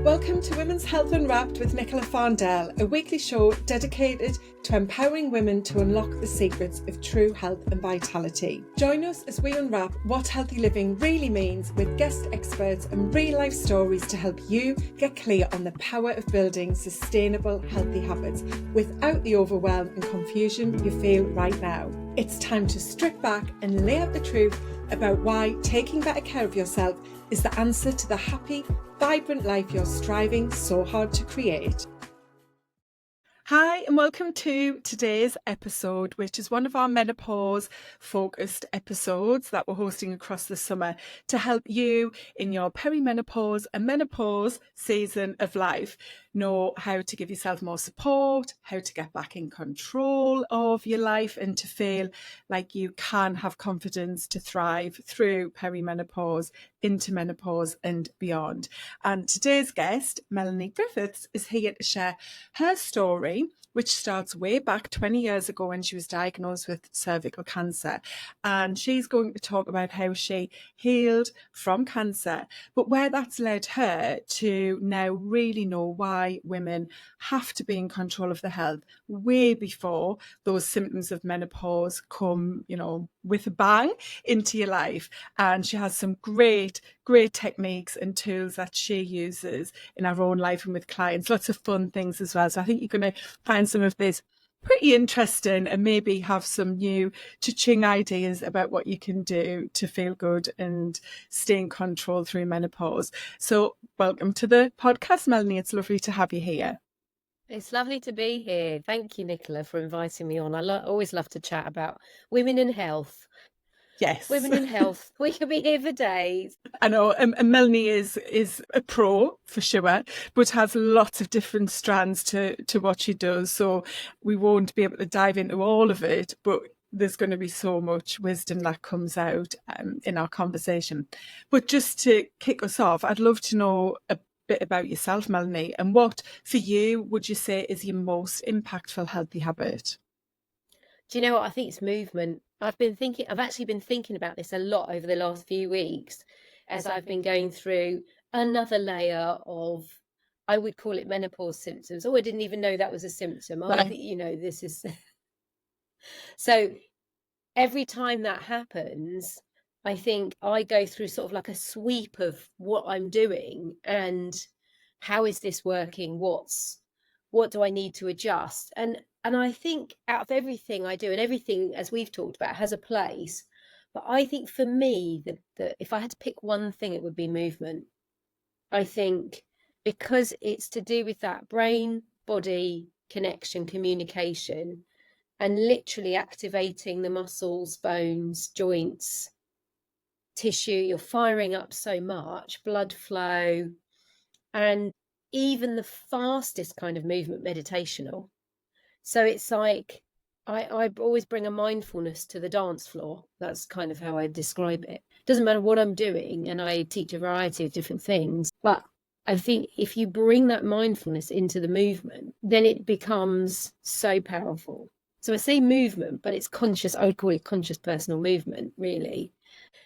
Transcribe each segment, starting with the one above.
Welcome to Women's Health Unwrapped with Nicola Farndell, a weekly show dedicated to empowering women to unlock the secrets of true health and vitality. Join us as we unwrap what healthy living really means with guest experts and real-life stories to help you get clear on the power of building sustainable, healthy habits without the overwhelm and confusion you feel right now. It's time to strip back and lay out the truth about why taking better care of yourself is the answer to the happy, vibrant life you're striving so hard to create. Hi, and welcome to today's episode, which is one of our menopause focused episodes that we're hosting across the summer to help you in your perimenopause and menopause season of life know how to give yourself more support, how to get back in control of your life, and to feel like you can have confidence to thrive through perimenopause, into menopause and beyond. And today's guest, Melanie Griffiths, is here to share her story, which starts way back 20 years ago when she was diagnosed with cervical cancer. And she's going to talk about how she healed from cancer, but where that's led her to now really know why women have to be in control of their health way before those symptoms of menopause come, with a bang into your life. And she has some great techniques and tools that she uses in her own life and with clients, lots of fun things as well. So I think you're going to find some of this pretty interesting and maybe have some new cha-ching ideas about what you can do to feel good and stay in control through menopause. So welcome to the podcast, Melanie. It's lovely to have you here. It's lovely to be here. Thank you, Nicola, for inviting me on. I always love to chat about women in health. Yes. Women in health. We could be here for days. I know, and Melanie is a pro for sure, but has lots of different strands to what she does. So we won't be able to dive into all of it, but there's going to be so much wisdom that comes out in our conversation. But just to kick us off, I'd love to know a bit about yourself, Melanie, and what for you would you say is your most impactful healthy habit? Do you know what? I think it's movement. I've actually been thinking about this a lot over the last few weeks as I've been going through another layer of, I would call it menopause symptoms. Oh, I didn't even know that was a symptom. Right. I think, this is. So every time that happens, I think I go through sort of like a sweep of what I'm doing and how is this working? What do I need to adjust? And I think out of everything I do, and everything, as we've talked about, has a place. But I think for me, that if I had to pick one thing, it would be movement. I think because it's to do with that brain-body connection, communication, and literally activating the muscles, bones, joints, tissue. You're firing up so much blood flow, and even the fastest kind of movement meditational. So it's like I always bring a mindfulness to the dance floor. That's kind of how I describe it. Doesn't matter what I'm doing, and I teach a variety of different things, but I think if you bring that mindfulness into the movement, then it becomes so powerful. So I say movement, but it's conscious. I would call it conscious personal movement, really.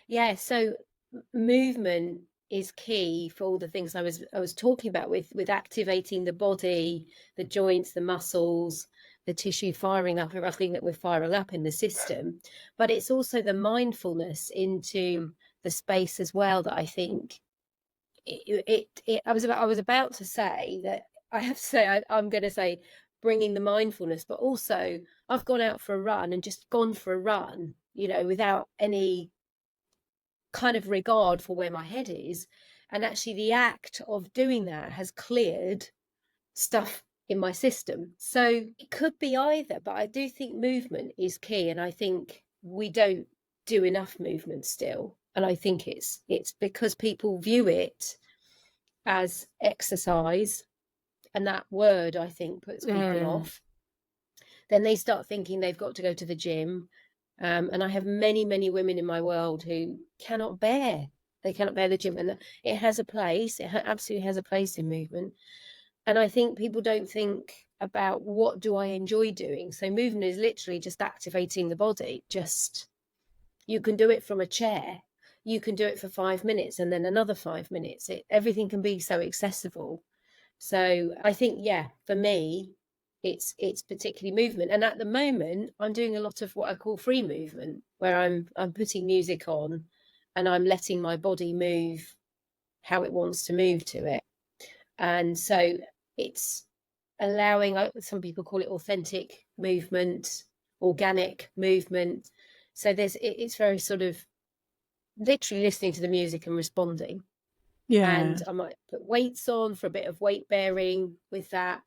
Yeah, so movement is key for all the things I was talking about with activating the body, the joints, the muscles, the tissue, firing up everything that we're firing up in the system. But it's also the mindfulness into the space as well that I think I was about to say that I have to say I'm going to say bringing the mindfulness, but also I've gone out for a run and just gone for a run, without any kind of regard for where my head is. And actually the act of doing that has cleared stuff in my system. So it could be either, but I do think movement is key. And I think we don't do enough movement still. And I think it's because people view it as exercise, and that word, I think, puts people off. Then they start thinking they've got to go to the gym. And I have many, many women in my world who cannot bear the gym, and it has a place. It absolutely has a place in movement. And I think people don't think about what do I enjoy doing. So movement is literally just activating the body. You can do it from a chair. You can do it for 5 minutes and then another 5 minutes. Everything can be so accessible. So I think, yeah, for me, it's particularly movement. And at the moment, I'm doing a lot of what I call free movement, where I'm putting music on and I'm letting my body move how it wants to move to it. And so it's allowing, some people call it authentic movement, organic movement. So it's very sort of literally listening to the music and responding. Yeah. And I might put weights on for a bit of weight bearing with that.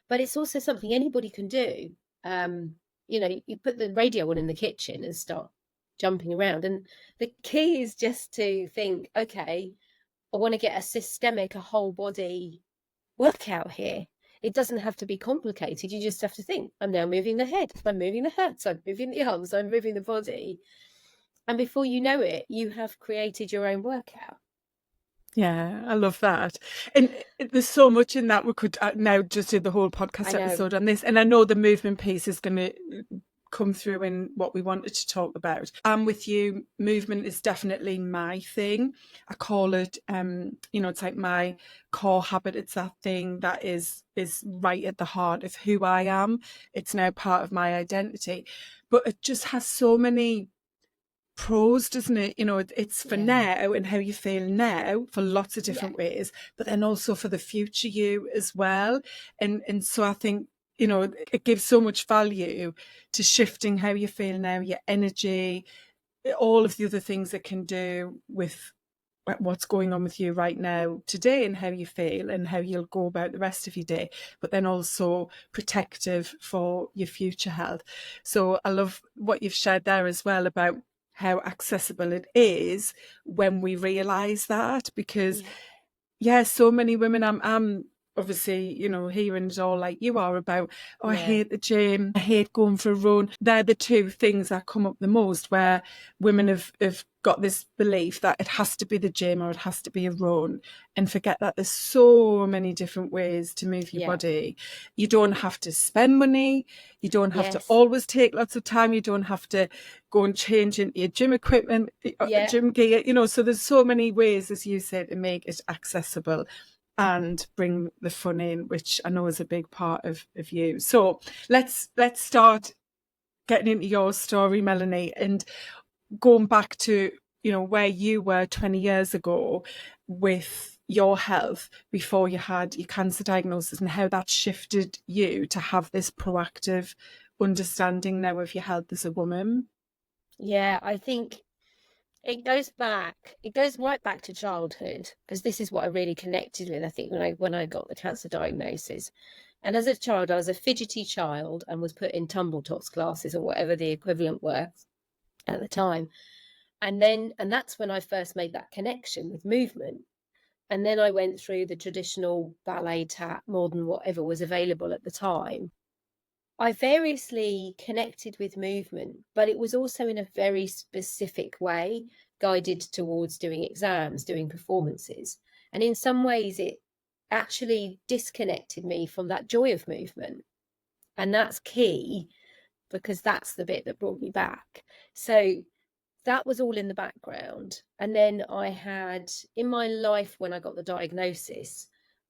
But it's also something anybody can do. You put the radio on in the kitchen and start jumping around. And the key is just to think, okay, I want to get a whole body workout here. It doesn't have to be complicated. You just have to think, I'm now moving the head, I'm moving the hands, I'm moving the arms, I'm moving the body. And before you know it, you have created your own workout. Yeah, I love that. And there's so much in that we could now just do the whole podcast episode on this. And I know the movement piece is going to come through in what we wanted to talk about. I'm with you. Movement is definitely my thing. I call it, it's like my core habit. It's that thing that is right at the heart of who I am. It's now part of my identity. But it just has so many pros, doesn't it? It's for now and how you feel now for lots of different ways, but then also for the future you as well. And so I think, it gives so much value to shifting how you feel now, your energy, all of the other things it can do with what's going on with you right now today and how you feel and how you'll go about the rest of your day, but then also protective for your future health. So I love what you've shared there as well about how accessible it is when we realize that, because so many women, I'm obviously, hearing it all like you are about, I hate the gym, I hate going for a run. They're the two things that come up the most, where women have got this belief that it has to be the gym or it has to be a run, and forget that there's so many different ways to move your body. You don't have to spend money. You don't have to always take lots of time. You don't have to go and change into your gym equipment, gym gear, so there's so many ways, as you said, to make it accessible and bring the fun in, which I know is a big part of you. So let's start getting into your story, Melanie, and going back to, where you were 20 years ago with your health before you had your cancer diagnosis, and how that shifted you to have this proactive understanding now of your health as a woman. Yeah, I think it goes right back to childhood, because this is what I really connected with, I think, when I got the cancer diagnosis. And as a child, I was a fidgety child and was put in tumble tots classes, or whatever the equivalent were at the time. And that's when I first made that connection with movement. And then I went through the traditional ballet, tap, modern, whatever was available at the time. I variously connected with movement, but it was also in a very specific way, guided towards doing exams, doing performances. And in some ways, it actually disconnected me from that joy of movement. And that's key, because that's the bit that brought me back. So that was all in the background. And then I had, in my life, when I got the diagnosis,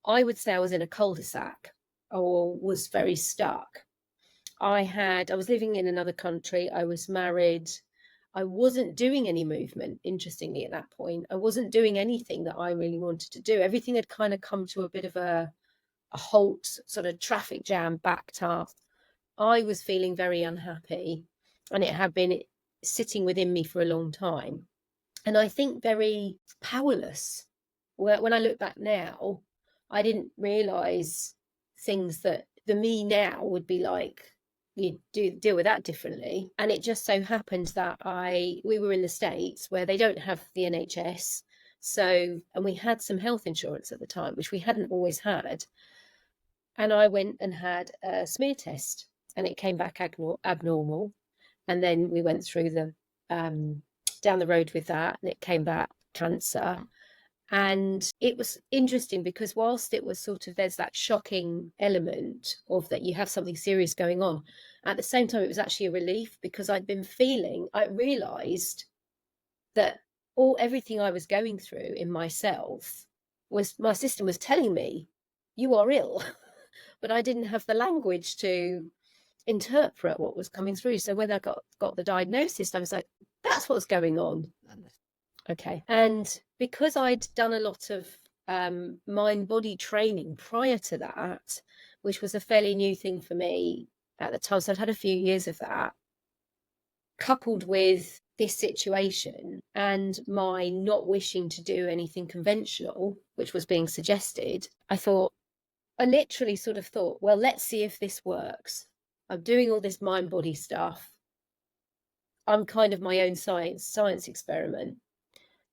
I would say I was in a cul-de-sac or was very stuck. I was living in another country. I was married. I wasn't doing any movement, interestingly, at that point. I wasn't doing anything that I really wanted to do. Everything had kind of come to a bit of a halt, sort of traffic jam, backed up. I was feeling very unhappy, and it had been sitting within me for a long time. And I think very powerless. When I look back now, I didn't realise things that the me now would be like, you deal with that differently. And it just so happened that we were in the States, where they don't have the NHS. So, and we had some health insurance at the time, which we hadn't always had. And I went and had a smear test, and it came back abnormal. And then we went through the down the road with that, and it came back cancer. And it was interesting, because whilst it was sort of, there's that shocking element of that you have something serious going on, at the same time it was actually a relief, because I realised that everything I was going through in myself was, my system was telling me you are ill. But I didn't have the language to interpret what was coming through. So when I got the diagnosis, I was like, that's what's going on. Okay. And because I'd done a lot of mind body training prior to that, which was a fairly new thing for me at the time, so I'd had a few years of that, coupled with this situation and my not wishing to do anything conventional, which was being suggested, I literally sort of thought, well, let's see if this works. I'm doing all this mind body stuff. I'm kind of my own science experiment.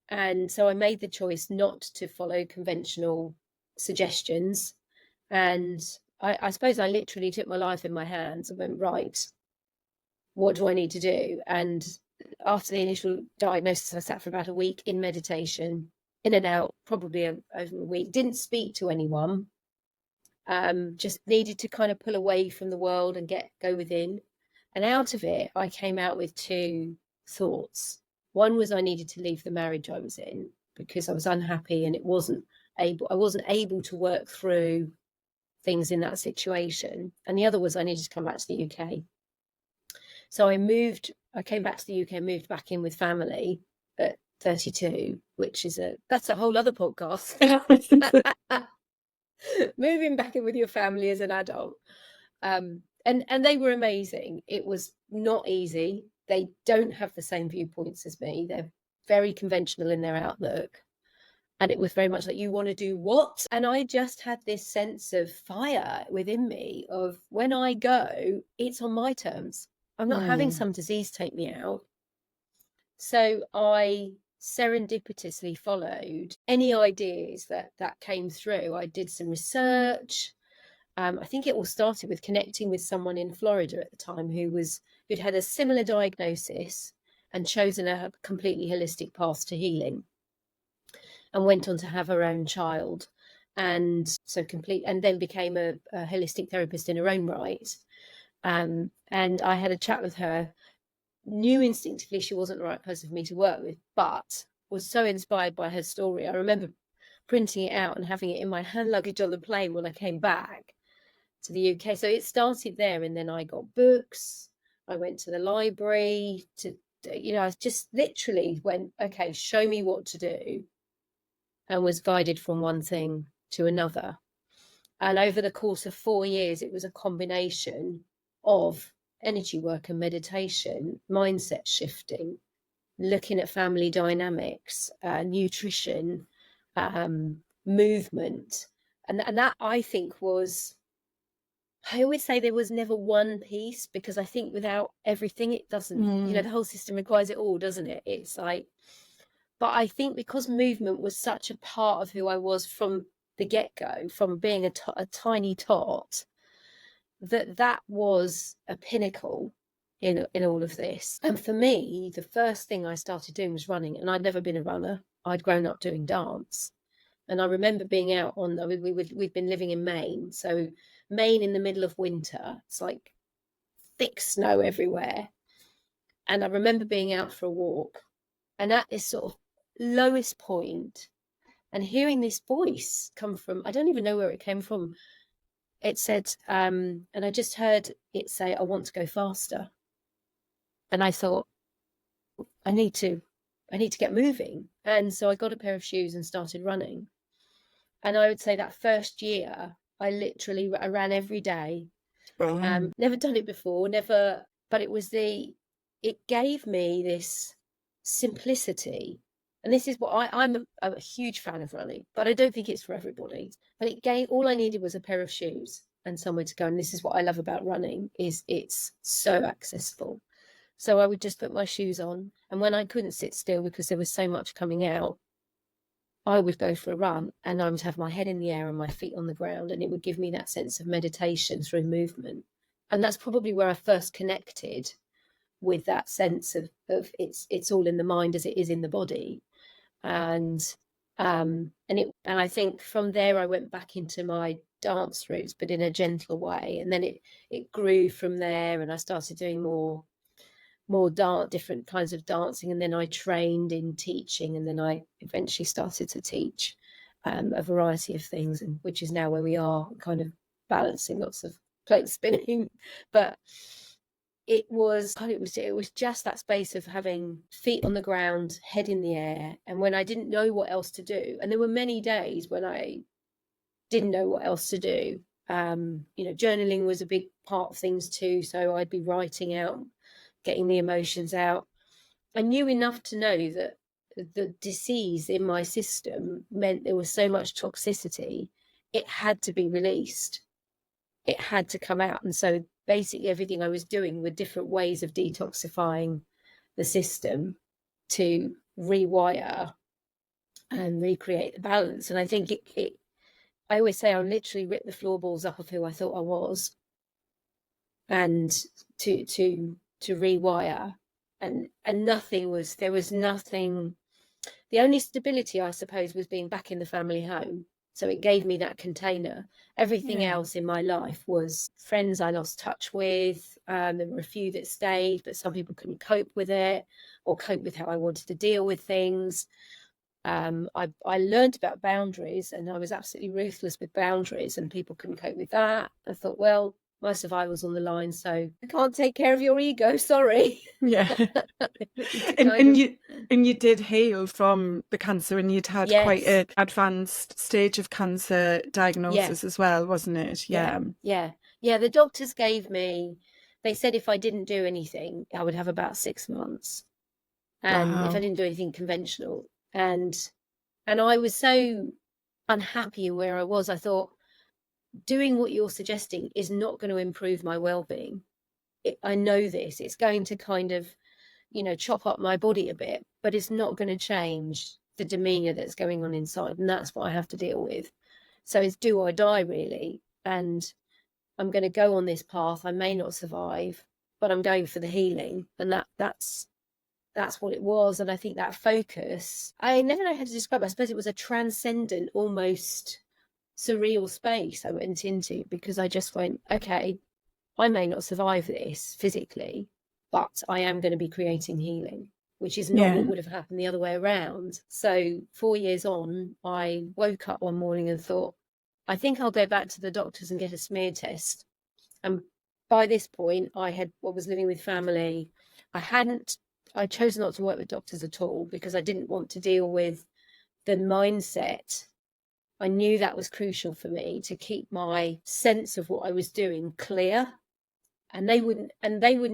And so I made the choice not to follow conventional suggestions. And I suppose I literally took my life in my hands and went, right, what do I need to do? And after the initial diagnosis, I sat for about a week in meditation, in and out, probably over a week, didn't speak to anyone, just needed to kind of pull away from the world and go within. And out of it, I came out with two thoughts. One was I needed to leave the marriage I was in because I was unhappy and I wasn't able to work through things in that situation. And the other was I needed to come back to the UK. So I came back to the UK, moved back in with family at 32, which is that's a whole other podcast. Moving back in with your family as an adult. And they were amazing. It was not easy. They don't have the same viewpoints as me. They're very conventional in their outlook. And it was very much like, you want to do what? And I just had this sense of fire within me of when I go, it's on my terms. I'm not having some disease take me out. So I serendipitously followed any ideas that came through. I did some research. I think it all started with connecting with someone in Florida at the time who'd had a similar diagnosis and chosen a completely holistic path to healing, and went on to have her own child, and then became a holistic therapist in her own right. And I had a chat with her, knew instinctively she wasn't the right person for me to work with, but was so inspired by her story. I remember printing it out and having it in my hand luggage on the plane when I came back to the UK. So it started there, and then I got books. I went to the library I just literally went, okay, show me what to do, and was guided from one thing to another. And over the course of 4 years, it was a combination of energy work and meditation, mindset shifting, looking at family dynamics, nutrition, movement. And that, I think, was, I always say there was never one piece, because I think without everything, it doesn't, the whole system requires it all, doesn't it? It's like, but I think because movement was such a part of who I was from the get-go, from being a tiny tot, that was a pinnacle in all of this. And for me, the first thing I started doing was running, and I'd never been a runner. I'd grown up doing dance. And I remember being out we'd been living in Maine. So Maine in the middle of winter, it's like thick snow everywhere. And I remember being out for a walk, and at this sort of lowest point, and hearing this voice come from, I don't even know where it came from. It said, and I just heard it say, I want to go faster. And I thought, I need to get moving. And so I got a pair of shoes and started running. And I would say that first year, I ran every day. Never done it before, but it gave me this simplicity. And this is what I'm a huge fan of running, but I don't think it's for everybody. But all I needed was a pair of shoes and somewhere to go. And this is what I love about running, is it's so accessible. So I would just put my shoes on, and when I couldn't sit still because there was so much coming out, I would go for a run, and I would have my head in the air and my feet on the ground, and it would give me that sense of meditation through movement. And that's probably where I first connected with that sense of it's all in the mind as it is in the body. And I think from there I went back into my dance roots, but in a gentler way. And then it grew from there, and I started doing more different kinds of dancing, and then I trained in teaching, and then I eventually started to teach. a variety of things, and which is now where we are, kind of balancing lots of plates spinning. But it was just that space of having feet on the ground, head in the air. And when I didn't know what else to do, and there were many days when I didn't know what else to do, journaling was a big part of things too. So I'd be writing out, getting the emotions out. I knew enough to know that the disease in my system meant there was so much toxicity, it had to be released. It had to come out. And so basically everything I was doing were different ways of detoxifying the system to rewire and recreate the balance. And I think I always say I literally ripped the floorboards up of who I thought I was, and to rewire, and there was nothing. The only stability, I suppose, was being back in the family home. So it gave me that container. Everything else in my life was friends I lost touch with. There were a few that stayed, but some people couldn't cope with it or cope with how I wanted to deal with things. I learned about boundaries, and I was absolutely ruthless with boundaries, and people couldn't cope with that. I thought, well, my survival's on the line, so I can't take care of your ego, sorry. Yeah. and you did heal from the cancer, and you'd had quite an advanced stage of cancer diagnosis as well, wasn't it? Yeah. The doctors they said if I didn't do anything, I would have about 6 months, and if I didn't do anything conventional. And I was so unhappy where I was. I thought, doing what you're suggesting is not going to improve my well-being. I know this. It's going to kind of, chop up my body a bit, but it's not going to change the demeanor that's going on inside. And that's what I have to deal with. So it's do or die, really. And I'm going to go on this path. I may not survive, but I'm going for the healing. And that's what it was. And I think that focus, I never know how to describe it. I suppose it was a transcendent, almost surreal space I went into, because I just went, okay, I may not survive this physically, but I am going to be creating healing, which is not what would have happened the other way around. So 4 years on, I woke up one morning and thought, I think I'll go back to the doctors and get a smear test. And by this point, I was living with family. I chose not to work with doctors at all, because I didn't want to deal with the mindset. I knew that was crucial for me to keep my sense of what I was doing clear, and they wouldn't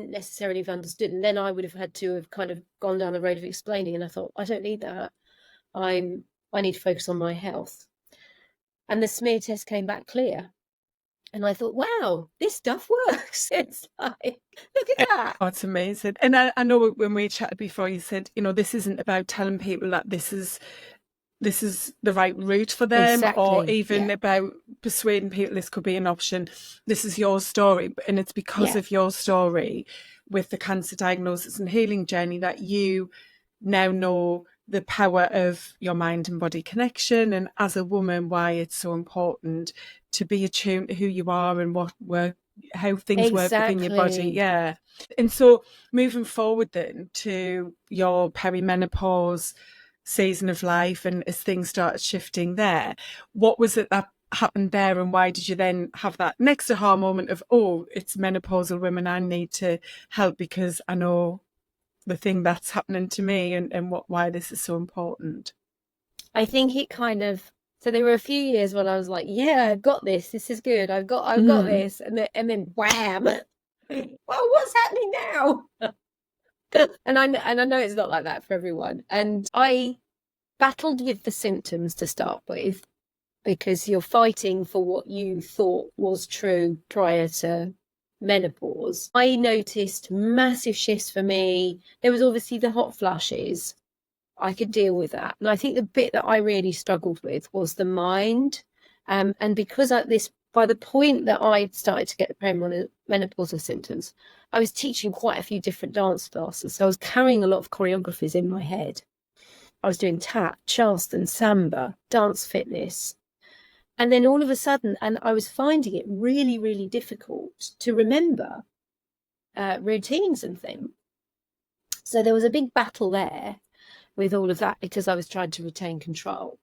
necessarily have understood. And then I would have had to have kind of gone down the road of explaining. And I thought, I don't need that. I need to focus on my health. And the smear test came back clear. And I thought, wow, this stuff works. It's like, look at that. Oh, it's amazing. And I know when we chatted before, you said, this isn't about telling people that this is the right route for them, or even about persuading people this could be an option. This is your story, and it's because of your story with the cancer diagnosis and healing journey that you now know the power of your mind and body connection, and as a woman, why it's so important to be attuned to who you are and how things work within your body. And so moving forward then to your perimenopause season of life, and as things started shifting there, what was it that happened there, and why did you then have that next aha moment of, oh, it's menopausal women, I need to help because I know the thing that's happening to me, and why this is so important? I think it kind of, so there were a few years when I was like, yeah, I've got this is good, I've got this, and then wham, well, what's happening now? And I know it's not like that for everyone. And I battled with the symptoms to start with, because you're fighting for what you thought was true prior to menopause. I noticed massive shifts for me. There was obviously the hot flushes. I could deal with that. And I think the bit that I really struggled with was the mind. And because by the point that I started to get the menopausal symptoms, I was teaching quite a few different dance classes. So I was carrying a lot of choreographies in my head. I was doing tap, Charleston, samba, dance fitness. And then all of a sudden, and I was finding it really, really difficult to remember routines and things. So there was a big battle there with all of that, because I was trying to retain control.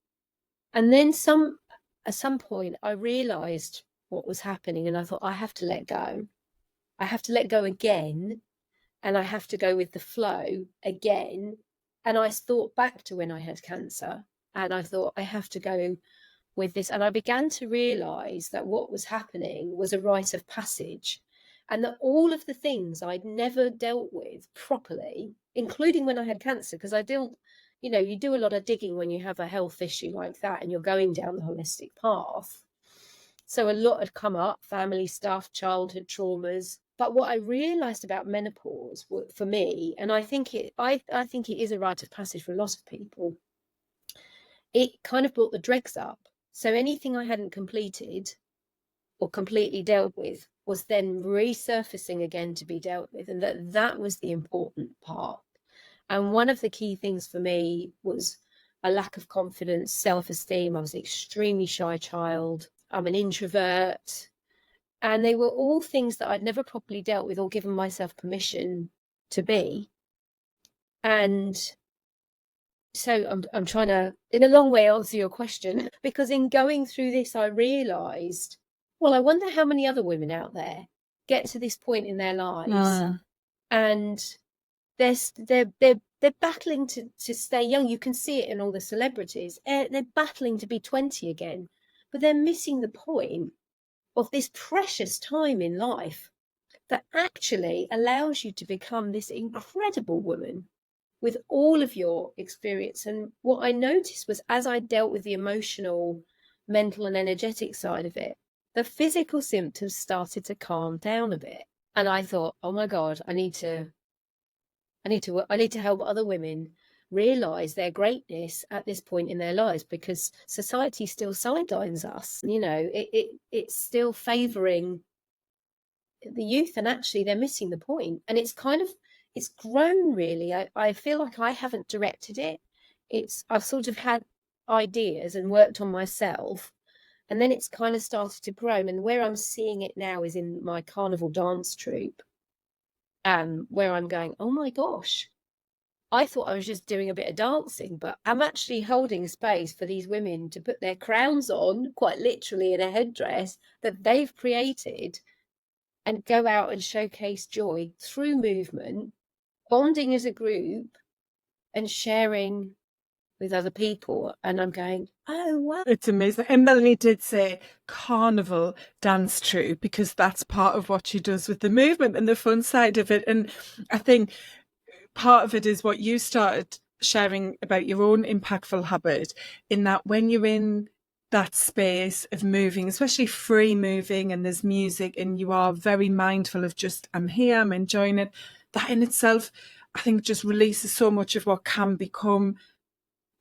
And then at some point I realized what was happening, and I thought, I have to let go. I have to let go again, and I have to go with the flow again. And I thought back to when I had cancer, and I thought, I have to go with this. And I began to realize that what was happening was a rite of passage, and that all of the things I'd never dealt with properly, including when I had cancer, because I don't, you do a lot of digging when you have a health issue like that and you're going down the holistic path. So a lot had come up, family stuff, childhood traumas. But what I realized about menopause for me, and I think I think it is a rite of passage for a lot of people, it kind of brought the dregs up. So anything I hadn't completed or completely dealt with was then resurfacing again to be dealt with. And that was the important part. And one of the key things for me was a lack of confidence, self-esteem. I was an extremely shy child. I'm an introvert. And they were all things that I'd never properly dealt with or given myself permission to be. And so I'm trying to, in a long way, answer your question, because in going through this, I realised, well, I wonder how many other women out there get to this point in their lives and they're battling to stay young. You can see it in all the celebrities. They're battling to be 20 again, but they're missing the point of this precious time in life that actually allows you to become this incredible woman with all of your experience. And what I noticed was, as I dealt with the emotional, mental and energetic side of it, the physical symptoms started to calm down a bit. And I thought, oh my God, I need to help other women realize their greatness at this point in their lives, because society still sidelines us. It's still favoring the youth, and actually they're missing the point. And it's grown, really. I feel like I haven't directed it. I've sort of had ideas and worked on myself, and then it's kind of started to grow. And where I'm seeing it now is in my carnival dance troupe, where I'm going, oh my gosh, I thought I was just doing a bit of dancing, but I'm actually holding space for these women to put their crowns on, quite literally, in a headdress that they've created, and go out and showcase joy through movement, bonding as a group and sharing with other people. And I'm going, oh wow, it's amazing. And Melanie did say carnival dance troupe, because that's part of what she does with the movement and the fun side of it. And I think part of it is what you started sharing about your own impactful habit, in that when you're in that space of moving, especially free moving, and there's music and you are very mindful of just, I'm here, I'm enjoying it, that in itself, I think, just releases so much of what can become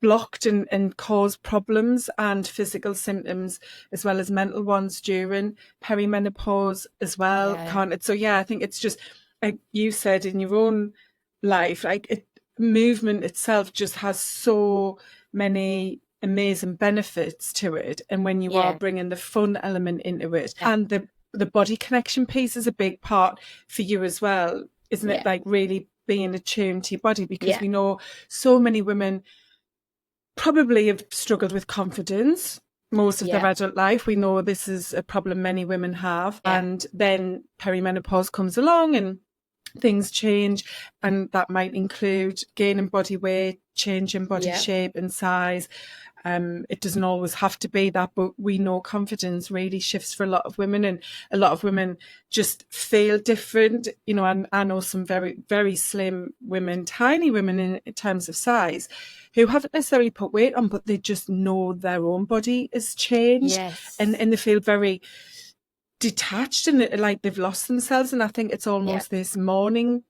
blocked and cause problems and physical symptoms, as well as mental ones during perimenopause as well, can't it? So yeah, I think it's just, like you said, in your own life, movement itself just has so many amazing benefits to it. And when you are bringing the fun element into it, and the body connection piece is a big part for you as well, isn't it? Like really being attuned to your body, because we know so many women probably have struggled with confidence most of their adult life. We know this is a problem many women have. And then perimenopause comes along and things change, and that might include gaining body weight, changing body shape and size. It doesn't always have to be that, but we know confidence really shifts for a lot of women, and a lot of women just feel different. And I know some very, very slim women, tiny women in terms of size, who haven't necessarily put weight on, but they just know their own body has changed, and they feel very detached and like they've lost themselves. And I think it's almost this mourning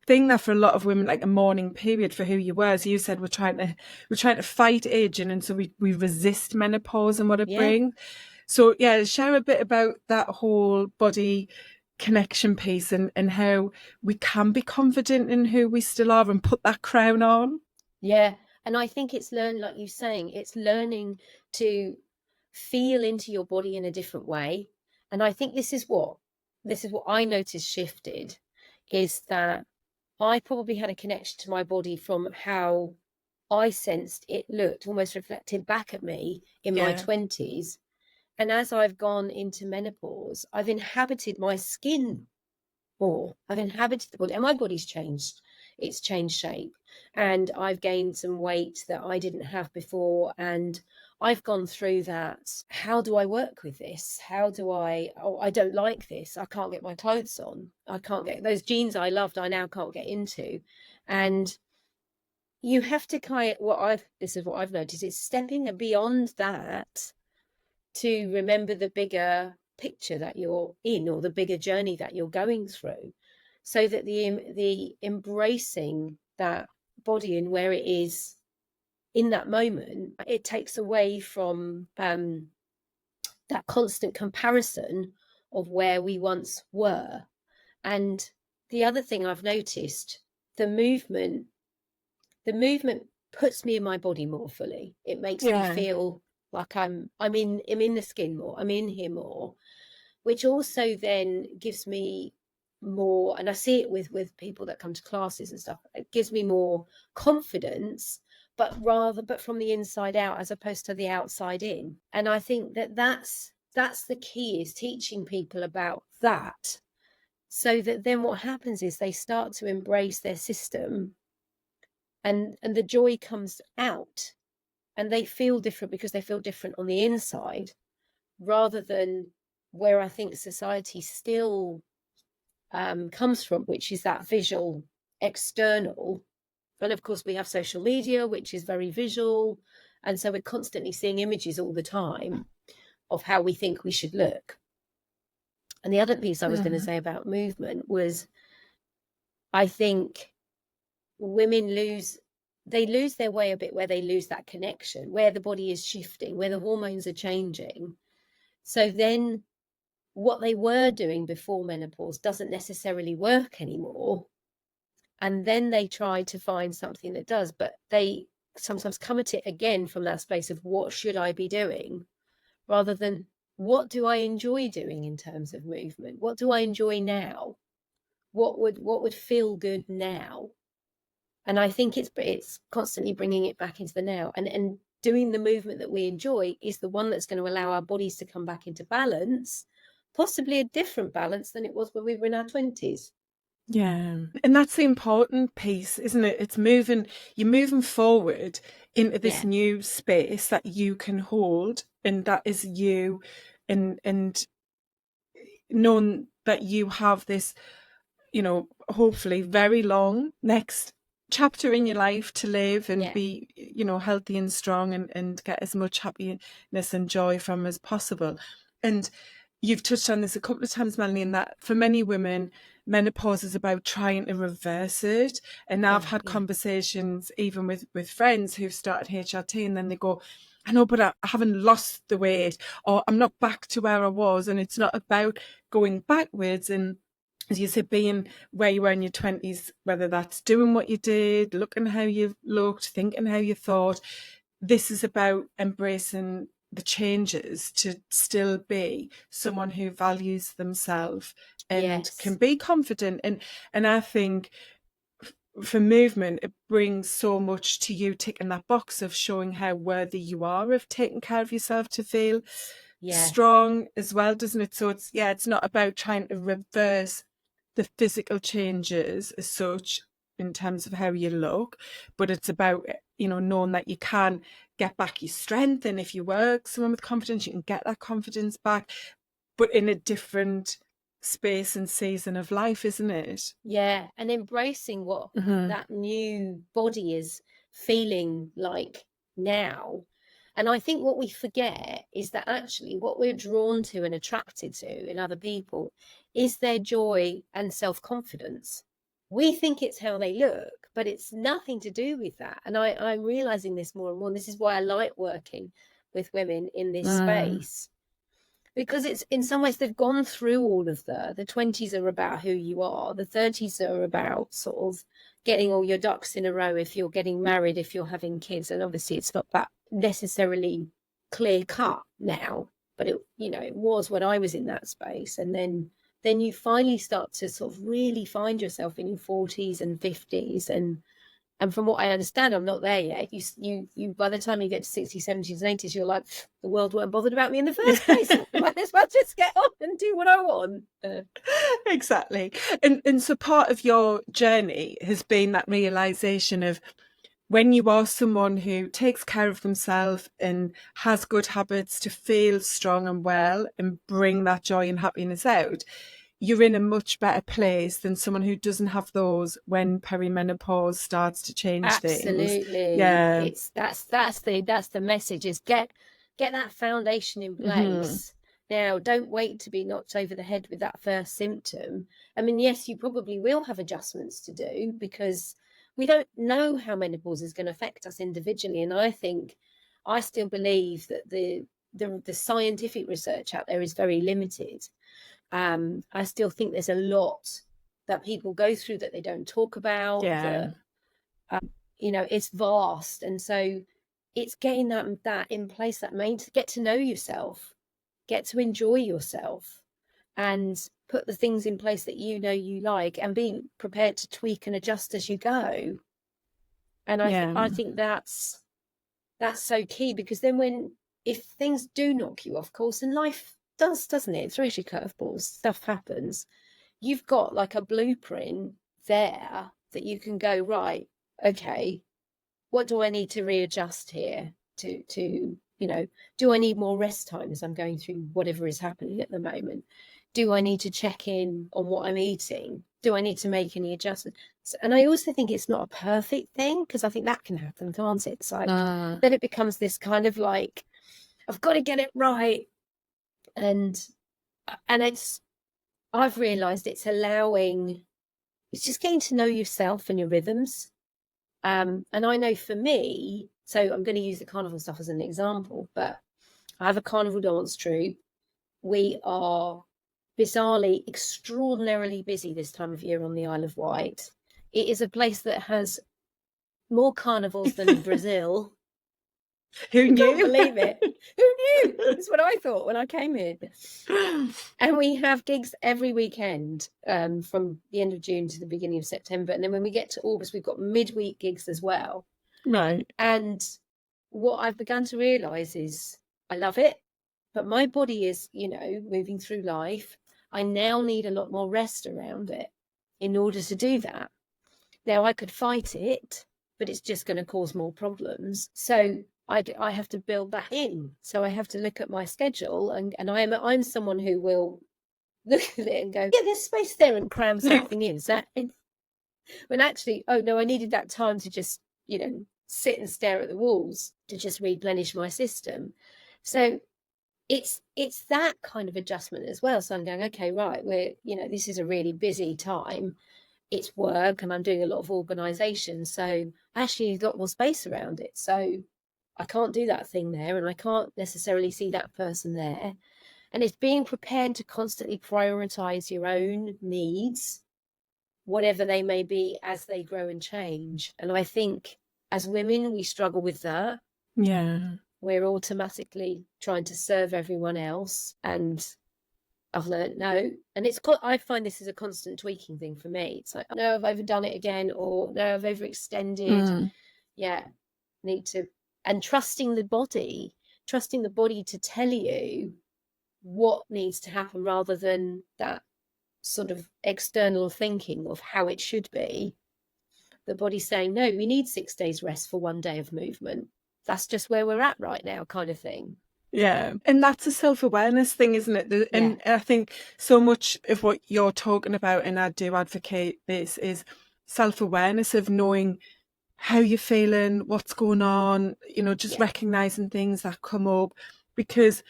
thing, that for a lot of women, like a mourning period for who you were. As you said, we're trying to fight aging, and so we resist menopause and what it brings. So share a bit about that whole body connection piece, and how we can be confident in who we still are and put that crown on. And I think it's like you're saying, it's learning to feel into your body in a different way. And I think this is what I noticed shifted, is that I probably had a connection to my body from how I sensed it looked almost reflected back at me in my Yeah. 20s. And as I've gone into menopause, I've inhabited my skin more. I've inhabited the body, and my body's changed. It's changed shape. And I've gained some weight that I didn't have before. And I've gone through that. How do I work with this? How do I don't like this. I can't get my clothes on. I can't get those jeans I loved, I now can't get into. And you have to this is what I've noticed, is stepping beyond that to remember the bigger picture that you're in, or the bigger journey that you're going through, so that the embracing that body and where it is in that moment, it takes away from that constant comparison of where we once were. And the other thing I've noticed, the movement puts me in my body more fully. It makes me feel like I'm in the skin more, I'm in here more, which also then gives me more, and I see it with people that come to classes and stuff, it gives me more confidence, but from the inside out as opposed to the outside in. And I think that's the key, is teaching people about that, so that then what happens is they start to embrace their system, and the joy comes out, and they feel different because they feel different on the inside, rather than where I think society still comes from, which is that visual external. And of course we have social media, which is very visual, and so we're constantly seeing images all the time of how we think we should look. And the other piece I was going to say about movement was, I think women lose their way a bit, where they lose that connection, where the body is shifting, where the hormones are changing. So then what they were doing before menopause doesn't necessarily work anymore. And then they try to find something that does, but they sometimes come at it again from that space of, what should I be doing? Rather than, what do I enjoy doing in terms of movement? What do I enjoy now? What would feel good now? And I think it's constantly bringing it back into the now, and doing the movement that we enjoy is the one that's going to allow our bodies to come back into balance, possibly a different balance than it was when we were in our 20s. Yeah. And that's the important piece, isn't it? It's you're moving forward into this new space that you can hold, and that is you, and knowing that you have this, hopefully very long next chapter in your life to live, and be, healthy and strong, and get as much happiness and joy from as possible. And you've touched on this a couple of times, Melanie, in that for many women, menopause is about trying to reverse it. And I've had conversations even with friends who've started HRT, and then they go, I know, but I haven't lost the weight, or I'm not back to where I was. And it's not about going backwards. And as you said, being where you were in your 20s, whether that's doing what you did, looking how you looked, thinking how you thought, this is about embracing the changes to still be someone who values themselves and can be confident. And I think for movement, it brings so much to you, ticking that box of showing how worthy you are of taking care of yourself to feel strong as well, doesn't it? So it's not about trying to reverse the physical changes as such in terms of how you look, but it's about, knowing that you can get back your strength, and if you work someone with confidence, you can get that confidence back, but in a different space and season of life, isn't it? And embracing what that new body is feeling like now. And I think what we forget is that actually what we're drawn to and attracted to in other people is their joy and self-confidence. We think it's how they look, but it's nothing to do with that. And I'm realizing this more and more. And this is why I like working with women in this space, because it's, in some ways, they've gone through all of the 20s are about who you are. The 30s are about sort of getting all your ducks in a row, if you're getting married, if you're having kids. And obviously it's not that necessarily clear cut now, but it was when I was in that space. And then you finally start to sort of really find yourself in your 40s and 50s, and And from what I understand, I'm not there yet. You by the time you get to 60s, 70s, and 80s, you're like, the world weren't bothered about me in the first place. Might as well just get on and do what I want. Exactly. And so part of your journey has been that realization of, when you are someone who takes care of themselves and has good habits to feel strong and well and bring that joy and happiness out, you're in a much better place than someone who doesn't have those when perimenopause starts to change things. Absolutely. Yeah. That's the message, is get that foundation in place. Now, don't wait to be knocked over the head with that first symptom. I mean, yes, you probably will have adjustments to do, because we don't know how menopause is going to affect us individually. And I still believe that the scientific research out there is very limited. I still think there's a lot that people go through that they don't talk about. Yeah. It's vast. And so it's getting that in place, that to get to know yourself, get to enjoy yourself, and put the things in place that you like, and be prepared to tweak and adjust as you go. And I think that's so key, because then if things do knock you off course, and life does, doesn't it? It throws you curveballs, stuff happens. You've got like a blueprint there that you can go, right, okay, what do I need to readjust here to do I need more rest time as I'm going through whatever is happening at the moment? Do I need to check in on what I'm eating? Do I need to make any adjustments? And I also think it's not a perfect thing, because I think that can happen, can't it? It's like, then it becomes this kind of like, I've got to get it right. And I've realised it's just getting to know yourself and your rhythms. And I know for me, so I'm going to use the carnival stuff as an example, but I have a carnival dance troupe. We are bizarrely, extraordinarily busy this time of year on the Isle of Wight. It is a place that has more carnivals than Brazil. Who knew? Can't believe it. Who knew? That's what I thought when I came here. And we have gigs every weekend, from the end of June to the beginning of September. And then when we get to August, we've got midweek gigs as well. Right. And what I've begun to realise is I love it, but my body is, moving through life. I now need a lot more rest around it in order to do that. Now, I could fight it, but it's just going to cause more problems. So I have to build that in. So I have to look at my schedule, and I'm someone who will look at it and go, yeah, there's space there, and cram something in. So when actually, oh no, I needed that time to just, sit and stare at the walls to just replenish my system. So it's that kind of adjustment as well. So I'm going, okay, right, this is a really busy time. It's work, and I'm doing a lot of organisation. So I actually need a lot more space around it. So I can't do that thing there, and I can't necessarily see that person there. And it's being prepared to constantly prioritise your own needs, whatever they may be, as they grow and change. And I think as women, we struggle with that. Yeah. We're automatically trying to serve everyone else. And I've learned no. And I find this is a constant tweaking thing for me. It's like, no, I've overdone it again, or no, I've overextended. Yeah. Need to, and trusting the body to tell you what needs to happen, rather than that sort of external thinking of how it should be. The body saying, no, we need 6 days rest for 1 day of movement. That's just where we're at right now, kind of thing. Yeah. And that's a self-awareness thing, isn't it? And I think so much of what you're talking about, and I do advocate this, is self-awareness of knowing how you're feeling, what's going on, just recognizing things that come up, because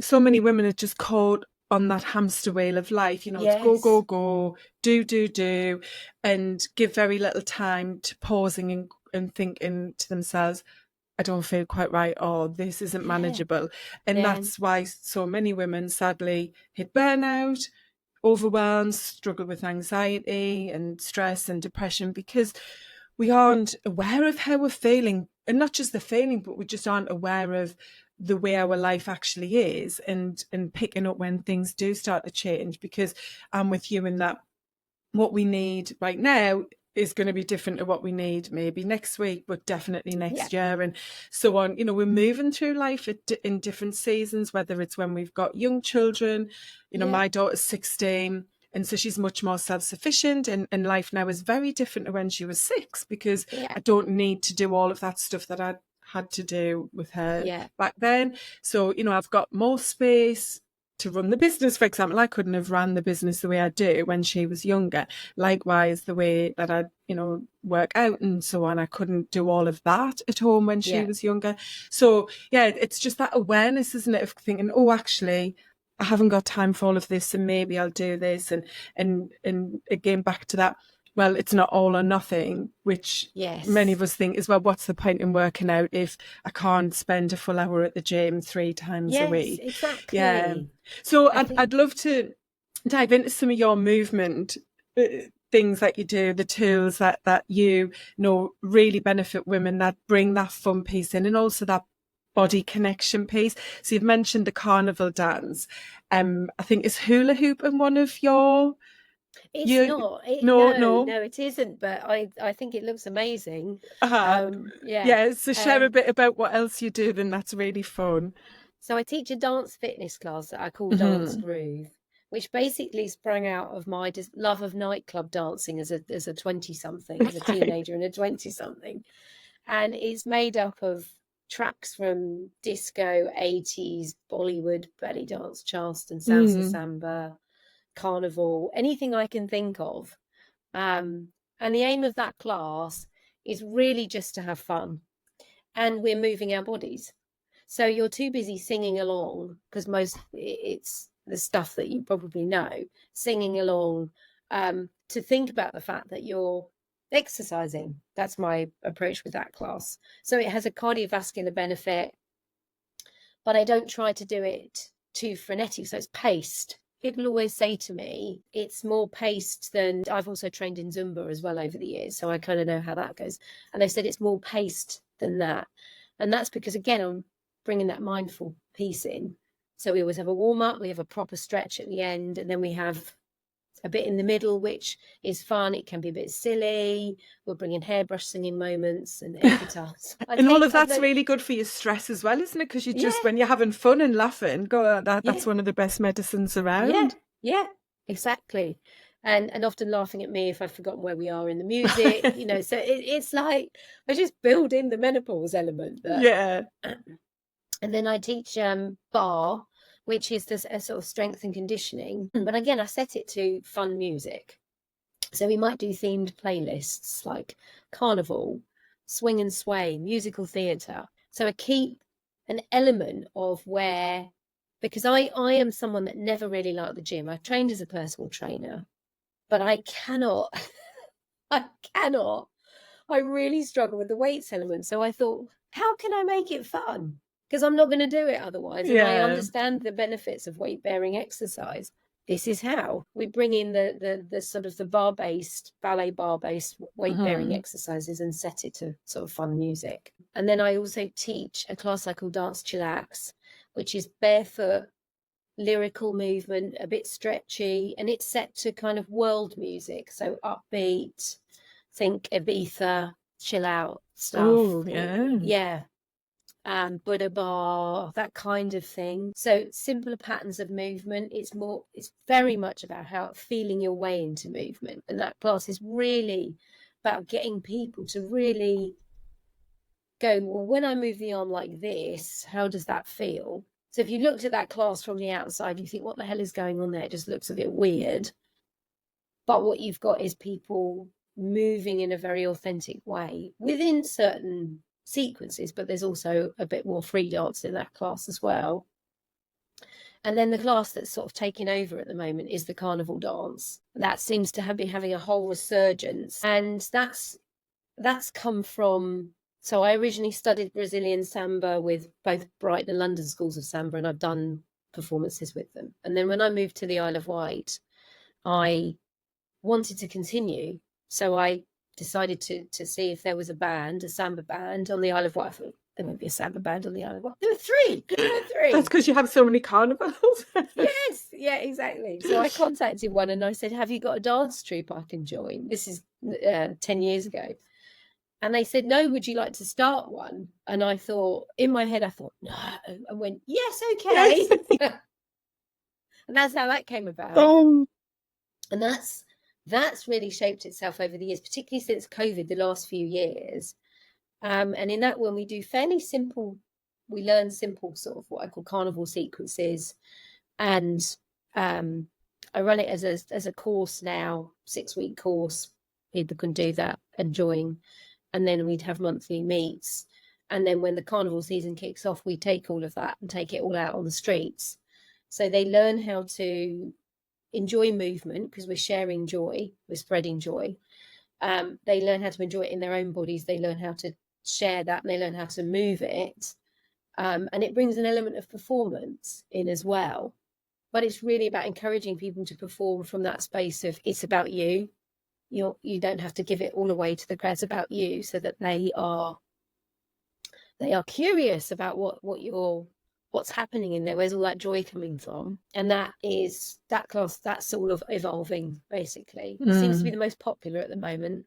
so many women are just caught on that hamster wheel of life. It's go, go, go, do, and give very little time to pausing and thinking to themselves, I don't feel quite right, or this isn't manageable. And that's why so many women sadly hit burnout, overwhelmed, struggle with anxiety and stress and depression, because we aren't aware of how we're feeling, and not just the feeling, but we just aren't aware of the way our life actually is, and picking up when things do start to change. Because I'm with you in that what we need right now is going to be different to what we need maybe next week, but definitely Yeah. next year, and so on. We're moving through life in different seasons, whether it's when we've got young children. Yeah. My daughter's 16, and so she's much more self-sufficient, and life now is very different to when she was 6, because Yeah. I don't need to do all of that stuff that I had to do with her Yeah. back then. So, I've got more space to run the business, for example. I couldn't have ran the business the way I do when she was younger. Likewise, the way that I, work out and so on, I couldn't do all of that at home when she Yeah. was younger. So, yeah, it's just that awareness, isn't it, of thinking, oh, actually, I haven't got time for all of this, and maybe I'll do this. And again, back to that, well, it's not all or nothing, which Yes. many of us think is, well, what's the point in working out if I can't spend a full hour at the gym 3 times a week? Yes, exactly. Yeah. So I think- I'd love to dive into some of your movement things that you do, the tools that you know really benefit women, that bring that fun piece in, and also that body connection piece. So you've mentioned the carnival dance. I think is hula hoop in one of your... It's not. No, it isn't. But I think it looks amazing. Yeah. So share a bit about what else you do, then that's really fun. So I teach a dance fitness class that I call Dance Groove, which basically sprang out of my love of nightclub dancing as a 20-something, as a teenager and a 20-something, and it's made up of tracks from disco, 80s, Bollywood, belly dance, Charleston, salsa, samba, carnival, anything I can think of. And the aim of that class is really just to have fun, and we're moving our bodies. So you're too busy singing along, because it's the stuff that you probably know, singing along, to think about the fact that you're exercising. That's my approach with that class. So it has a cardiovascular benefit, but I don't try to do it too frenetic. So it's paced. People always say to me, it's more paced than... I've also trained in Zumba as well over the years, so I kind of know how that goes. And they said it's more paced than that. And that's because, again, I'm bringing that mindful piece in. So we always have a warm-up, we have a proper stretch at the end, and then we have a bit in the middle, which is fun. It can be a bit silly. We're bringing hairbrush singing moments and guitars. And all of that's really good for your stress as well, isn't it? Because you just, when you're having fun and laughing, that's one of the best medicines around. Yeah, exactly. And often laughing at me if I've forgotten where we are in the music, so it's like I just build in the menopause element there. Yeah. And then I teach bar, which is a sort of strength and conditioning. But again, I set it to fun music. So we might do themed playlists like carnival, swing and sway, musical theatre. So I keep an element of where, because I am someone that never really liked the gym. I've trained as a personal trainer, but I really struggle with the weights element. So I thought, how can I make it fun? Because I'm not going to do it otherwise. And I understand the benefits of weight-bearing exercise. This is how we bring in the sort of the ballet bar-based weight-bearing exercises and set it to sort of fun music. And then I also teach a class I call Dance Chillax, which is barefoot, lyrical movement, a bit stretchy, and it's set to kind of world music. So upbeat, think Ibiza, chill out stuff. Oh, yeah. Yeah. Buddha bar, that kind of thing. So simpler patterns of movement. It's very much about feeling your way into movement. And that class is really about getting people to really go, well, when I move the arm like this, how does that feel? So if you looked at that class from the outside, you think, what the hell is going on there? It just looks a bit weird. But what you've got is people moving in a very authentic way within certain sequences, but there's also a bit more free dance in that class as well. And then the class that's sort of taking over at the moment is the carnival dance. That seems to be having a whole resurgence, and that's come from... So I originally studied Brazilian samba with both Brighton and London schools of samba, and I've done performances with them. And then when I moved to the Isle of Wight, I wanted to continue, so I decided to see if there was a samba band on the Isle of Wight. there won't be a samba band on the island. Well, there were three. That's because you have so many carnivals. Yes, yeah, exactly. So I contacted one and I said, have you got a dance troupe I can join? This is 10 years ago. And they said, no, would you like to start one? And I thought, in my head, I thought, no. I went, yes, okay. Yes. And that's how that came about. Oh. And that's really shaped itself over the years, particularly since COVID, the last few years. And in that one, we do fairly simple, we learn simple sort of what I call carnival sequences. And I run it as a course now, 6-week course. People can do that and join. And then we'd have monthly meets. And then when the carnival season kicks off, we take all of that and take it all out on the streets. So they learn how to enjoy movement, because we're sharing joy, we're spreading joy. They learn how to enjoy it in their own bodies. They learn how to share that, and they learn how to move it. And it brings an element of performance in as well. But it's really about encouraging people to perform from that space of, it's about you. You don't have to give it all away to the crowd. It's about you, so that they are curious about what's happening in there. Where's all that joy coming from? And that class, that's sort of evolving, basically. It seems to be the most popular at the moment.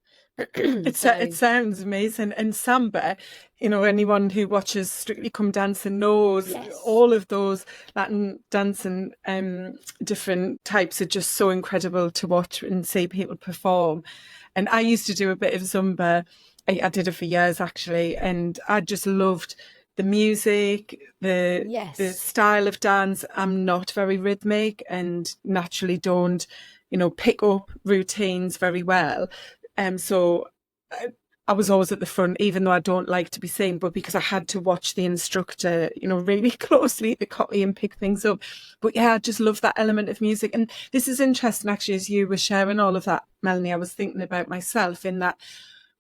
It sounds amazing. And samba, anyone who watches Strictly Come Dancing knows all of those Latin dancing different types are just so incredible to watch and see people perform. And I used to do a bit of Zumba. I did it for years, actually, and I just loved the music, the style of dance. I'm not very rhythmic and naturally don't, pick up routines very well. So I was always at the front, even though I don't like to be seen, but because I had to watch the instructor, really closely to copy and pick things up. But yeah, I just love that element of music. And this is interesting, actually, as you were sharing all of that, Melanie, I was thinking about myself in that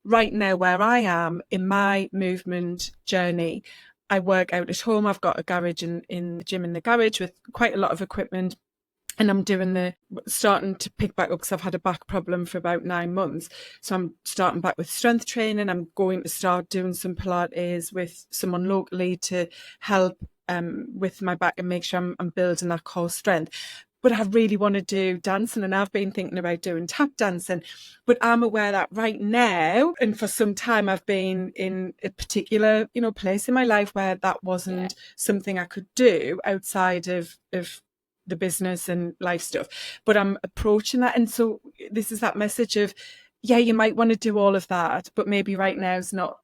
right now where I am in my movement journey, I work out at home. I've got a garage in the gym in the garage with quite a lot of equipment. And I'm starting to pick back up because I've had a back problem for about 9 months. So I'm starting back with strength training. I'm going to start doing some Pilates with someone locally to help with my back and make sure I'm building that core strength. But I really want to do dancing, and I've been thinking about doing tap dancing. But I'm aware that right now, and for some time, I've been in a particular, place in my life where that wasn't something I could do outside of the business and life stuff. But I'm approaching that. And so this is that message of, you might want to do all of that, but maybe right now is not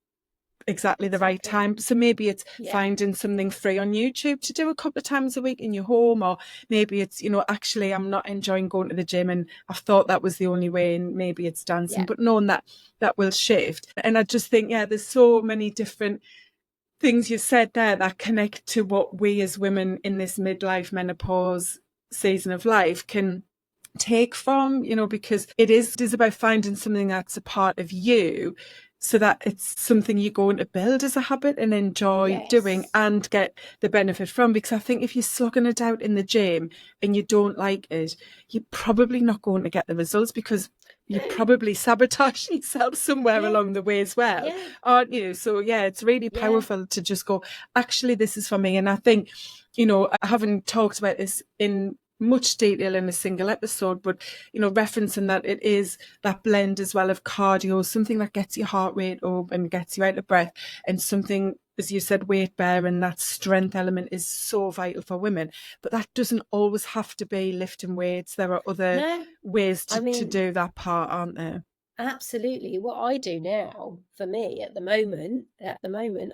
exactly the right time. So maybe it's finding something free on YouTube to do a couple of times a week in your home, or maybe it's, actually I'm not enjoying going to the gym and I've thought that was the only way, and maybe it's dancing, but knowing that will shift. And I just think, there's so many different things you said there that connect to what we as women in this midlife menopause season of life can take from, because it is about finding something that's a part of you, so that it's something you're going to build as a habit and enjoy doing and get the benefit from. Because I think if you're slugging it out in the gym and you don't like it, you're probably not going to get the results, because you probably sabotage yourself somewhere along the way as well, aren't you? So it's really powerful to just go, actually, this is for me. And I think, I haven't talked about this in much detail in a single episode, but referencing that it is that blend as well of cardio, something that gets your heart rate up and gets you out of breath, and something, as you said, weight bearing, that strength element is so vital for women. But that doesn't always have to be lifting weights. There are other ways to do that part, aren't there? Absolutely. What I do now, for me at the moment,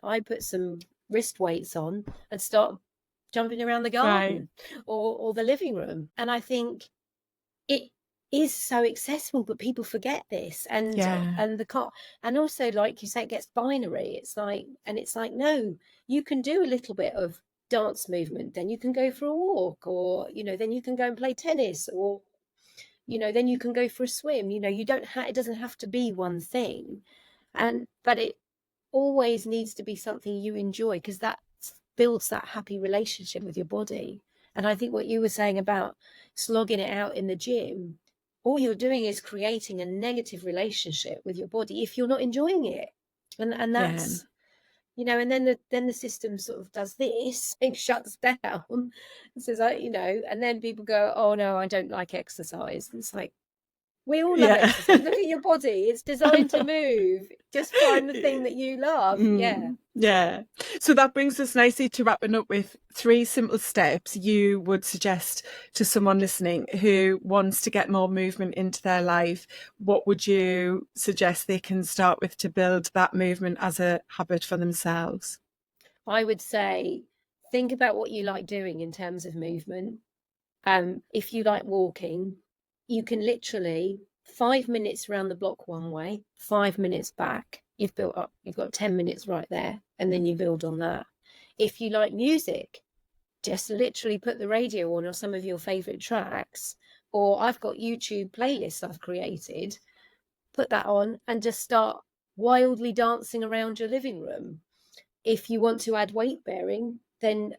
I put some wrist weights on and start jumping around the garden or the living room. And I think it is so accessible, but people forget this. And and also, like you say, it gets binary. It's like no, you can do a little bit of dance movement, then you can go for a walk, or then you can go and play tennis, or then you can go for a swim. You don't it doesn't have to be one thing, but it always needs to be something you enjoy, because that builds that happy relationship with your body. And I think what you were saying about slogging it out in the gym, all you're doing is creating a negative relationship with your body if you're not enjoying it. And you know, and then the system sort of does this, it shuts down and says, you know, and then people go, oh no, I don't like exercise. And it's like, we all love Yeah. exercise. Look at your body. It's designed to move. Just find the thing that you love. Yeah. Yeah. So that brings us nicely to wrapping up with 3 simple steps you would suggest to someone listening who wants to get more movement into their life. What would you suggest they can start with to build that movement as a habit for themselves? I would say, think about what you like doing in terms of movement. If you like walking, you can literally 5 minutes around the block one way, 5 minutes back. You've built up, you've got 10 minutes right there, and then you build on that. If you like music, just literally put the radio on or some of your favorite tracks, or I've got YouTube playlists I've created, put that on and just start wildly dancing around your living room. If you want to add weight bearing, then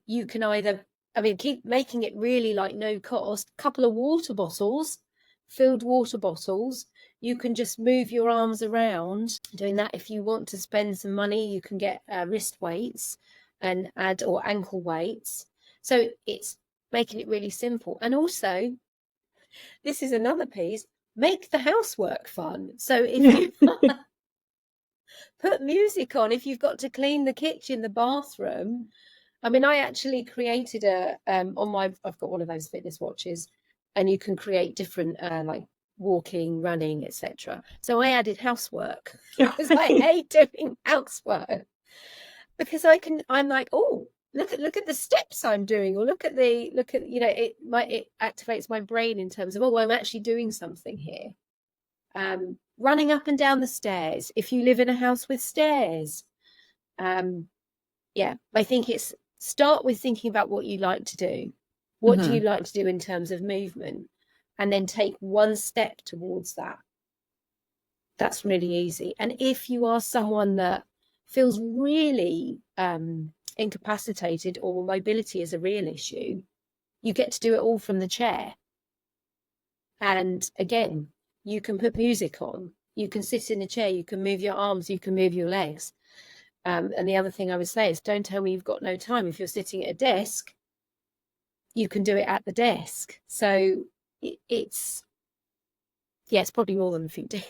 you can either, I mean, keep making it really like no cost, couple of water bottles, filled water bottles. You can just move your arms around doing that. If you want to spend some money, you can get wrist weights and add, or ankle weights. So it's making it really simple. And also, this is another piece, make the housework fun. So if you put music on, if you've got to clean the kitchen, the bathroom. I mean, I actually created on my, I've got one of those fitness watches, and you can create different like walking, running, etc. So I added housework because I hate doing housework, because I'm like, oh, look at the steps I'm doing, or look at you know, it activates my brain in terms of, oh, I'm actually doing something here. Running up and down the stairs, if you live in a house with stairs. Yeah, I think it's start with thinking about what you like to do. What do you like to do in terms of movement? And then take one step towards that. That's really easy. And if you are someone that feels really incapacitated, or mobility is a real issue, you get to do it all from the chair. And again, you can put music on, you can sit in a chair, you can move your arms, you can move your legs. And the other thing I would say is, don't tell me you've got no time. If you're sitting at a desk, you can do it at the desk. So it's probably more than a few days.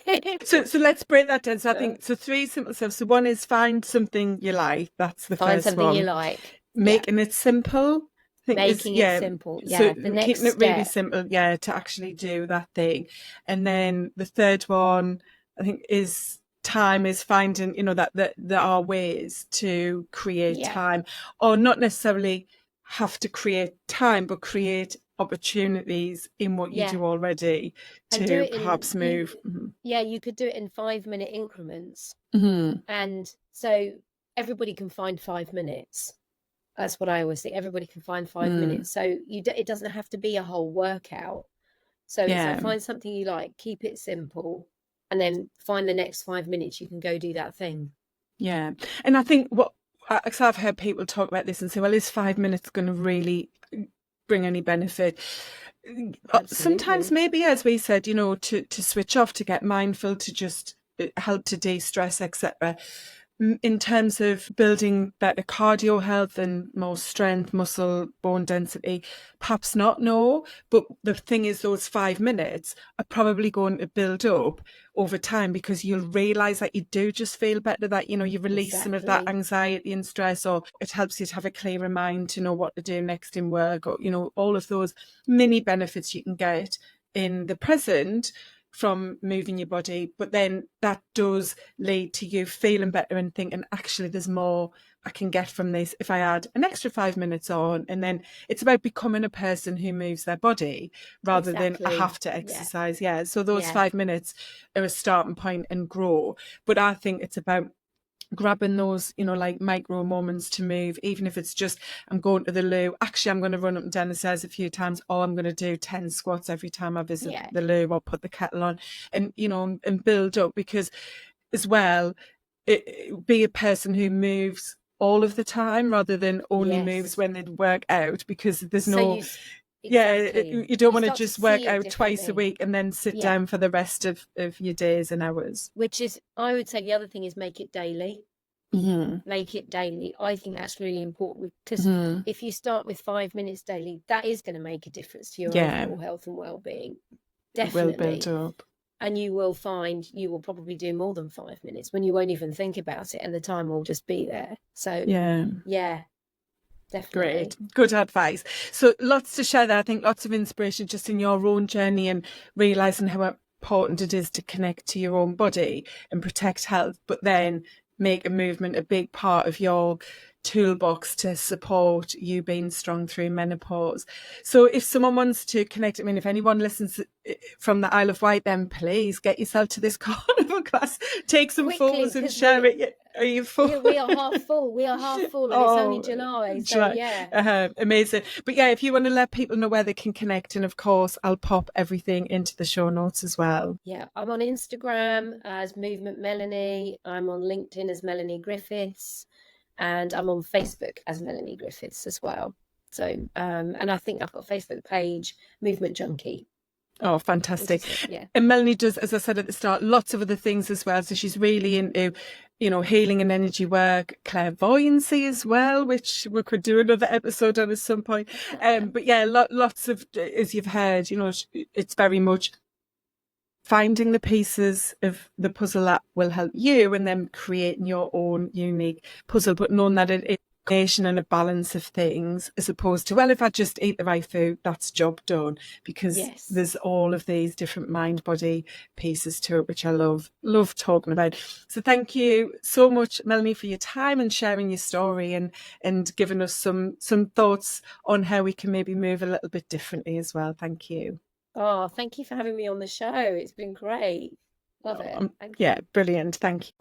So let's break that down. So I think, so 3 simple steps. So one is find something you like. That's the Find first something one. you like. Making it simple. Making it simple. Yeah. So The next keeping it really step. simple, to actually do that thing. And then the third one, I think, is time, is finding, you know, that there are ways to create time, or not necessarily have to create time, but create opportunities in what you do already to perhaps move. You could do it in 5-minute increments. Mm-hmm. And so everybody can find 5 minutes. That's what I always think. Everybody can find 5 minutes. So it doesn't have to be a whole workout. So it's like, find something you like, keep it simple, and then find the next 5 minutes you can go do that thing. Yeah. And I think because I've heard people talk about this and say, well, is 5 minutes going to really bring any benefit? Absolutely. Sometimes maybe, as we said, you know, to switch off, to get mindful, to just help to de-stress, etc. In terms of building better cardio health and more strength, muscle, bone density, perhaps not, no. But the thing is, those 5 minutes are probably going to build up over time, because you'll realise that you do just feel better, that, you know, you release some of that anxiety and stress, or it helps you to have a clearer mind to know what to do next in work, or, you know, all of those mini benefits you can get in the present from moving your body. But then that does lead to you feeling better and thinking, actually, there's more I can get from this if I add an extra 5 minutes on. And then it's about becoming a person who moves their body rather than I have to exercise. So those 5 minutes are a starting point and grow. But I think it's about grabbing those, you know, like micro moments to move, even if it's just, I'm going to the loo, actually I'm going to run up and down the stairs a few times, or I'm going to do 10 squats every time I visit the loo, or put the kettle on, and, you know, and build up. Because as well, be a person who moves all of the time rather than only moves when they work out, because there's you don't want to just work out twice a week and then sit down for the rest of your days and hours. Which is, I would say, the other thing is make it daily. Make it daily. I think that's really important, because if you start with 5 minutes daily, that is going to make a difference to your overall health and well-being. Definitely. It will build up. And you will find you will probably do more than 5 minutes when you won't even think about it, and the time will just be there. So yeah, definitely. Great. Good advice. So lots to share there. I think lots of inspiration just in your own journey and realising how important it is to connect to your own body and protect health, but then make a movement a big part of your toolbox to support you being strong through menopause. So if someone wants to connect, I mean, if anyone listens from the Isle of Wight, then please get yourself to this carnival class, take some photos and share it. Are you full? Yeah, we are half full. We are half full, and it's only July, so yeah. Amazing. But yeah, if you want to let people know where they can connect, and of course, I'll pop everything into the show notes as well. Yeah, I'm on Instagram as Movement Melanie. I'm on LinkedIn as Melanie Griffiths. And I'm on Facebook as Melanie Griffiths as well. So, and I think I've got a Facebook page, Movement Junkie. Oh, fantastic. And Melanie does, as I said at the start, lots of other things as well. So she's really into, healing and energy work, clairvoyancy as well, which we could do another episode on at some point. But yeah, lots of, as you've heard, it's very much finding the pieces of the puzzle that will help you, and then creating your own unique puzzle, but knowing that it's a combination and a balance of things, as opposed to, well, if I just eat the right food, that's job done, because there's all of these different mind-body pieces to it, which I love talking about. So thank you so much, Melanie, for your time and sharing your story and giving us some thoughts on how we can maybe move a little bit differently as well. Thank you. Oh, thank you for having me on the show. It's been great. Love it. Yeah, brilliant. Thank you.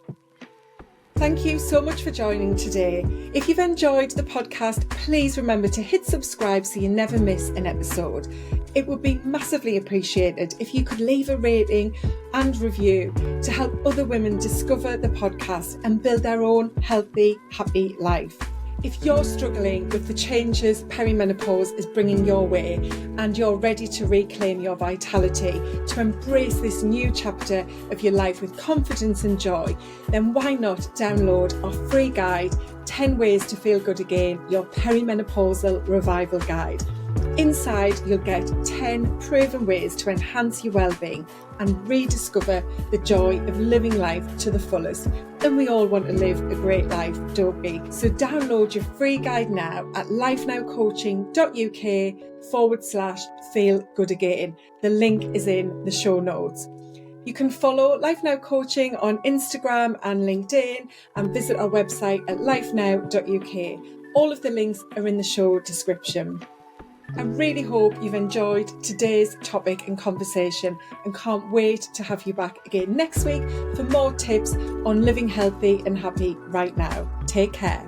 Thank you so much for joining today. If you've enjoyed the podcast, please remember to hit subscribe so you never miss an episode. It would be massively appreciated if you could leave a rating and review to help other women discover the podcast and build their own healthy, happy life. If you're struggling with the changes perimenopause is bringing your way and you're ready to reclaim your vitality, to embrace this new chapter of your life with confidence and joy, then why not download our free guide, 10 Ways to Feel Good Again, your perimenopausal revival guide. Inside, you'll get 10 proven ways to enhance your well-being and rediscover the joy of living life to the fullest. And we all want to live a great life, don't we? So download your free guide now at lifenowcoaching.uk/feel good again. The link is in the show notes. You can follow Life Now Coaching on Instagram and LinkedIn, and visit our website at lifenow.uk. All of the links are in the show description. I really hope you've enjoyed today's topic and conversation, and can't wait to have you back again next week for more tips on living healthy and happy right now. Take care.